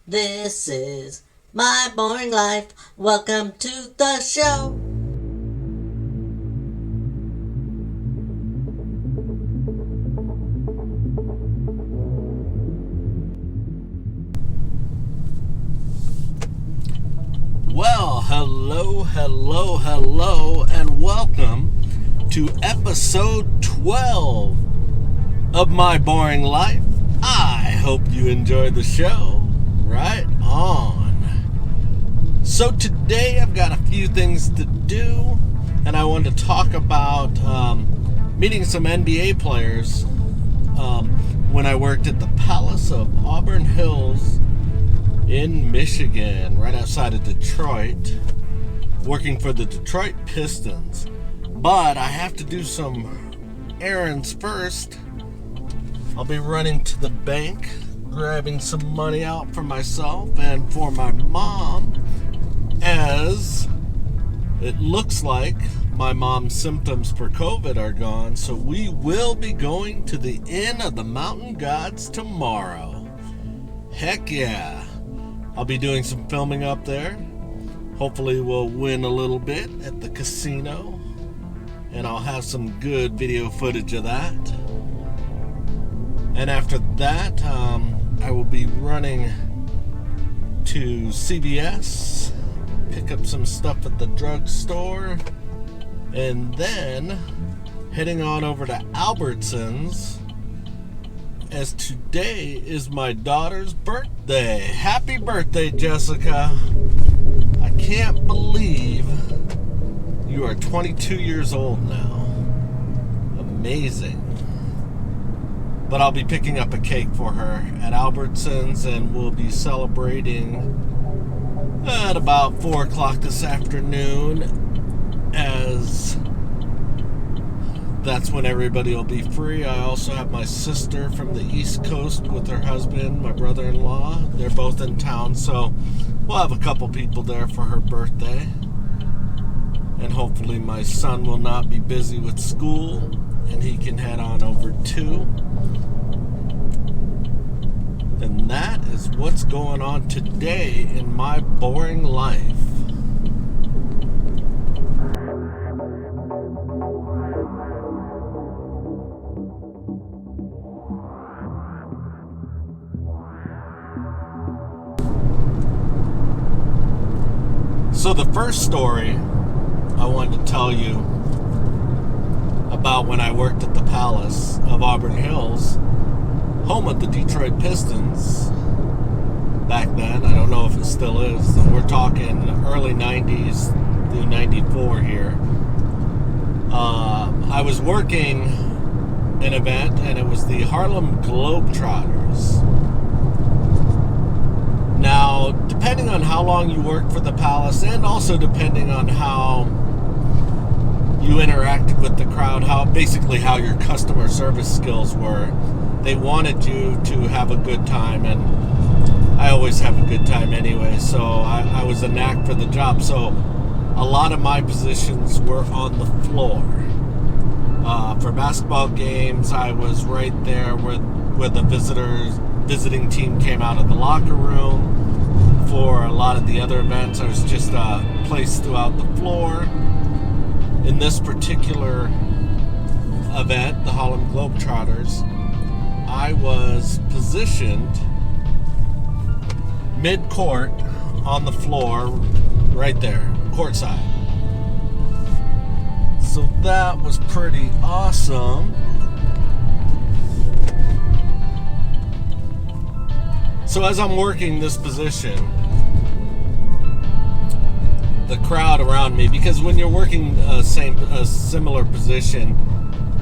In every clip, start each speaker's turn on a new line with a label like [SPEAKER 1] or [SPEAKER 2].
[SPEAKER 1] This is my boring life. Welcome to the show.
[SPEAKER 2] Well, hello, and welcome to episode 12 of My Boring Life. I hope you enjoyed the show. Right on. So today I've got a few things to do, and I want to talk about meeting some NBA players when I worked at the Palace of Auburn Hills in Michigan, right outside of Detroit, working for the Detroit Pistons. But I have to do some errands first. I'll be running to the bank, grabbing some money out for myself and for my mom, as it looks like my mom's symptoms for COVID are gone, so we will be going to the Inn of the Mountain Gods tomorrow. Heck yeah. I'll be doing some filming up there. Hopefully we'll win a little bit at the casino, and I'll have some good video footage of that. And after that, I will be running to CVS, pick up some stuff at the drugstore, and then heading on over to Albertsons, as today is my daughter's birthday. Happy birthday, Jessica. I can't believe you are 22 years old now. Amazing. But I'll be picking up a cake for her at Albertsons, and we'll be celebrating at about 4 o'clock this afternoon, as that's when everybody will be free. I also have my sister from the East Coast with her husband, my brother-in-law. They're both in town, so we'll have a couple people there for her birthday. And hopefully my son will not be busy with school, and he can head on over too. And that is what's going on today in my boring life. So the first story I wanted to tell you about when I worked at the Palace of Auburn Hills, home of the Detroit Pistons back then. I don't know if it still is. We're talking early 90s through 94 here. I was working an event, and it was the Harlem Globetrotters. Now, depending on how long you worked for the Palace, and also depending on how you interacted with the crowd, how your customer service skills were, they wanted you to have a good time, and I always have a good time anyway, so I was a knack for the job. So a lot of my positions were on the floor. For basketball games, I was right there where the visiting team came out of the locker room. For a lot of the other events, I was just placed throughout the floor. In this particular event, the Harlem Globetrotters, I was positioned mid-court on the floor, right there, courtside. So that was pretty awesome. So as I'm working this position, the crowd around me, because when you're working a similar position,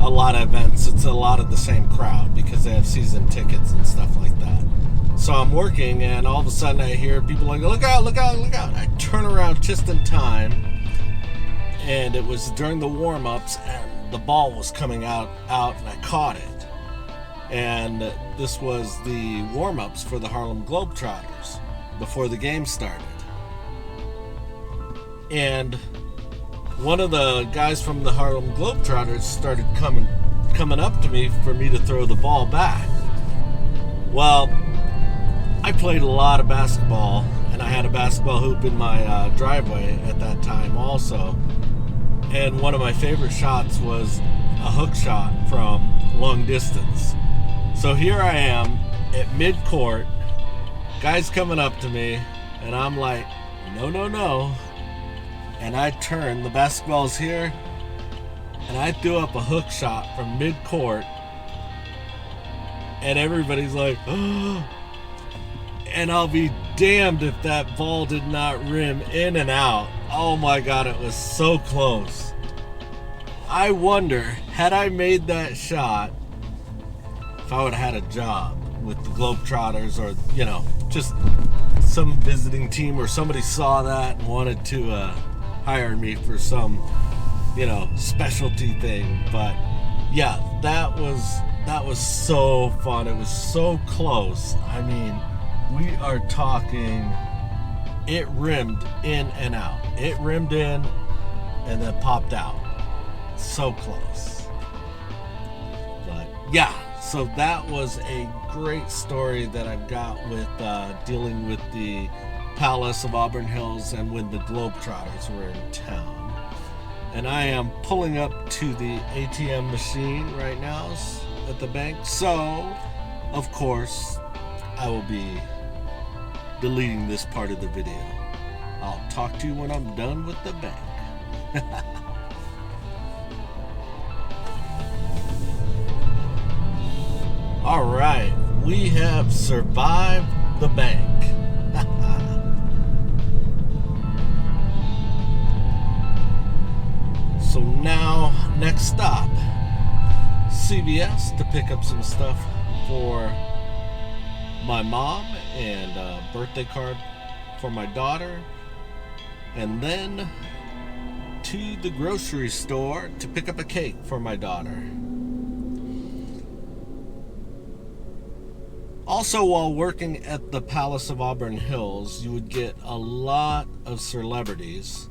[SPEAKER 2] a lot of events, it's a lot of the same crowd because they have season tickets and stuff like that. So I'm working, and all of a sudden I hear people like, look out, look out, look out. I turn around just in time, and it was during the warm-ups, and the ball was coming out, and I caught it. And this was the warm-ups for the Harlem Globetrotters before the game started. And one of the guys from the Harlem Globetrotters started coming up to me for me to throw the ball back. Well, I played a lot of basketball, and I had a basketball hoop in my driveway at that time also. And one of my favorite shots was a hook shot from long distance. So here I am at mid-court, guy's coming up to me, and I'm like, no, no, no. And I turn, the basketball's here, and I threw up a hook shot from mid-court, and everybody's like, oh. And I'll be damned if that ball did not rim in and out. Oh my God, it was so close. I wonder, had I made that shot, if I would have had a job with the Globetrotters, or, you know, just some visiting team, or somebody saw that and wanted to hire me for some, you know, specialty thing. But yeah, that was so fun. It was so close. I mean, we are talking, it rimmed in and out. It rimmed in and then popped out. So close. But yeah, so that was a great story that I've got with dealing with the Palace of Auburn Hills and when the Globetrotters were in town. And I am pulling up to the ATM machine right now at the bank. So, of course, I will be deleting this part of the video. I'll talk to you when I'm done with the bank. All right, we have survived the bank. So now, next stop, CVS to pick up some stuff for my mom and a birthday card for my daughter, and then to the grocery store to pick up a cake for my daughter. Also, while working at the Palace of Auburn Hills, you would get a lot of celebrities.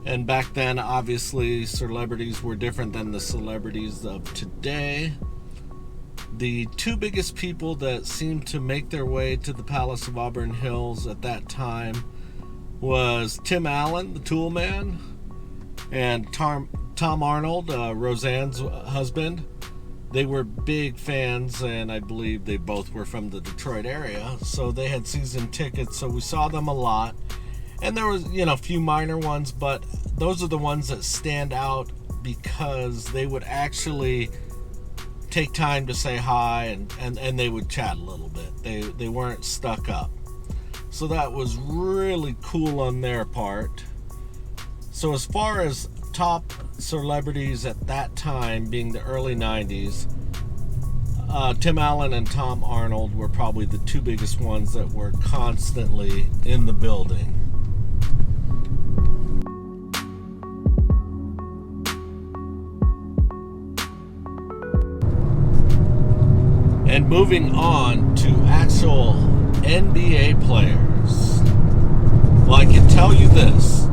[SPEAKER 2] And back then, obviously, celebrities were different than the celebrities of today. The two biggest people that seemed to make their way to the Palace of Auburn Hills at that time was Tim Allen, the Tool Man, and Tom Arnold, Roseanne's husband. They were big fans, and I believe they both were from the Detroit area, so they had season tickets, so we saw them a lot. And there was, you know, a few minor ones, but those are the ones that stand out because they would actually take time to say hi, and they would chat a little bit. They weren't stuck up. So that was really cool on their part. So as far as top celebrities at that time, being the early 90s, Tim Allen and Tom Arnold were probably the two biggest ones that were constantly in the building. And moving on to actual NBA players. Well, I can tell you this.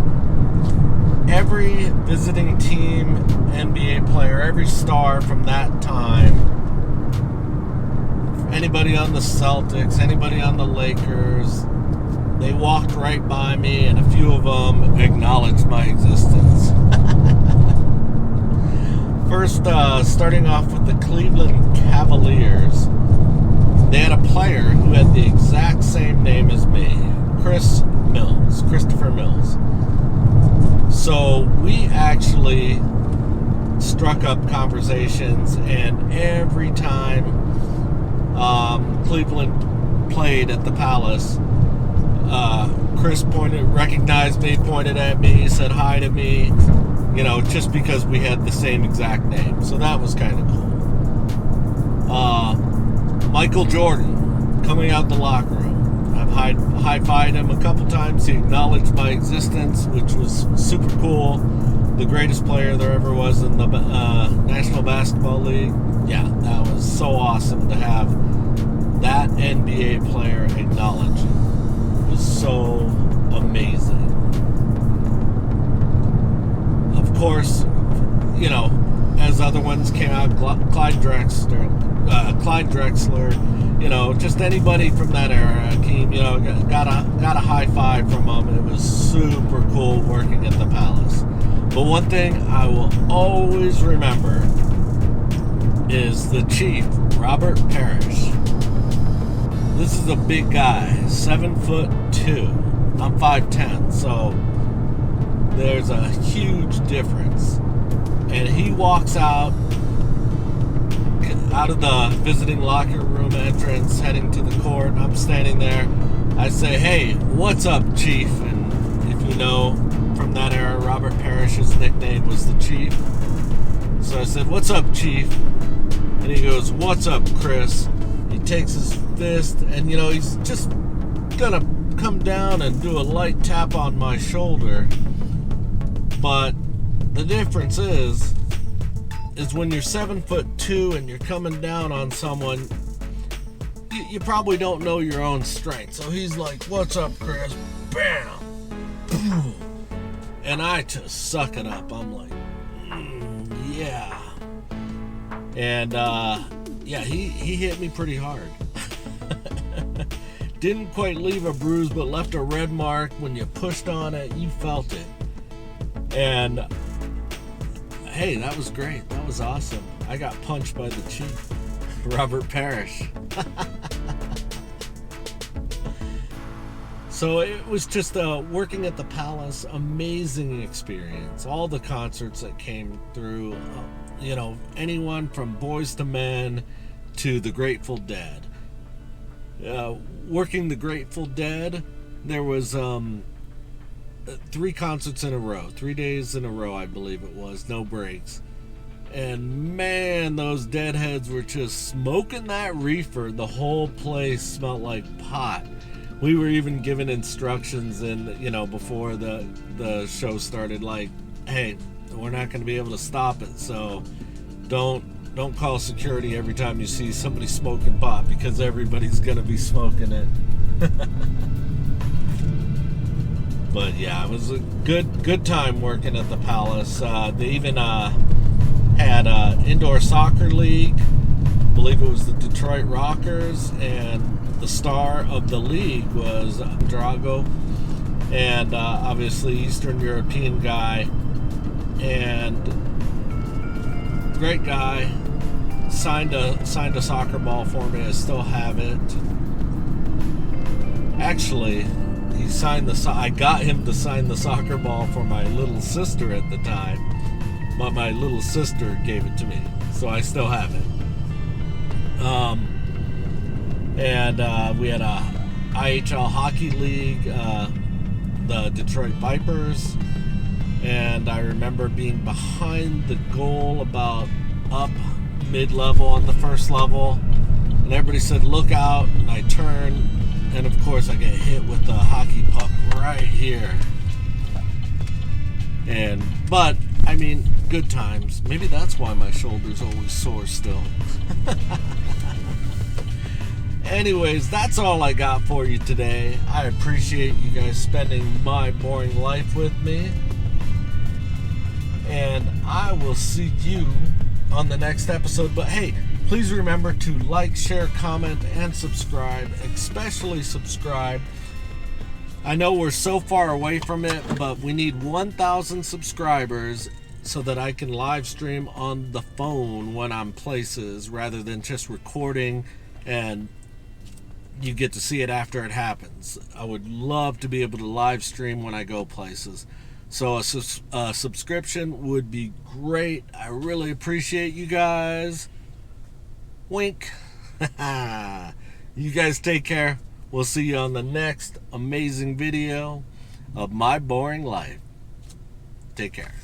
[SPEAKER 2] Every visiting team NBA player, every star from that time, anybody on the Celtics, anybody on the Lakers, they walked right by me, and a few of them acknowledged my existence. First, starting off with the Cleveland Cavaliers, they had a player who had the exact same name as me, Christopher Mills. So we actually struck up conversations, and every time Cleveland played at the Palace, Chris recognized me, pointed at me, said hi to me, you know, just because we had the same exact name. So that was kind of cool. Michael Jordan, coming out the locker room. I've high-fived him a couple times. He acknowledged my existence, which was super cool. The greatest player there ever was in the National Basketball League. Yeah, that was so awesome to have that NBA player acknowledge him. It was so amazing. Of course, you know, as other ones came out, Clyde Drexler, you know, just anybody from that era, got a high five from him. It was super cool working at the Palace. But one thing I will always remember is the chief, Robert Parrish. This is a big guy, 7'2". I'm 5'10", so there's a huge difference. And he walks out of the visiting locker room entrance, heading to the court. I'm standing there. I say, "Hey, what's up, Chief?" And if you know from that era, Robert Parrish's nickname was the Chief. So I said, "What's up, Chief?" And he goes, "What's up, Chris?" He takes his fist and, he's just gonna come down and do a light tap on my shoulder. But the difference is when you're 7'2" and you're coming down on someone, you probably don't know your own strength. So he's like, "What's up, Chris?" Bam! Boom! And I just suck it up. I'm like, yeah. And he hit me pretty hard. Didn't quite leave a bruise, but left a red mark. When you pushed on it, you felt it. And hey, that was great. That was awesome. I got punched by the Chief, Robert Parrish. So it was just working at the Palace, amazing experience. All the concerts that came through, anyone from Boys to Men to the Grateful Dead. Working the Grateful Dead, there was 3 concerts in a row, 3 days in a row, I believe it was, no breaks. And man, those Deadheads were just smoking that reefer. The whole place smelled like pot. We were even given instructions before the show started, like, "Hey, we're not going to be able to stop it, so don't call security every time you see somebody smoking pot, because everybody's going to be smoking it." But yeah, it was a good time working at the Palace. They even had an indoor soccer league. I believe it was the Detroit Rockers, and the star of the league was Drago, and obviously Eastern European guy, and great guy. Signed a soccer ball for me. I still have it. Actually, I got him to sign the soccer ball for my little sister at the time, but my little sister gave it to me, so I still have it. And we had a IHL hockey league, the Detroit Vipers, and I remember being behind the goal, about up mid-level on the first level, and everybody said, "Look out," and I turn, and of course I get hit with the hockey puck right here. But I mean, good times. Maybe that's why my shoulder's always sore still. Anyways, that's all I got for you today. I appreciate you guys spending my boring life with me, and I will see you on the next episode. But hey, please remember to like, share, comment, and subscribe. Especially subscribe. I know we're so far away from it, but we need 1,000 subscribers so that I can live stream on the phone when I'm places, rather than just recording and you get to see it after it happens. I would love to be able to live stream when I go places. So a subscription would be great. I really appreciate you guys. Wink. You guys take care. We'll see you on the next amazing video of my boring life. Take care.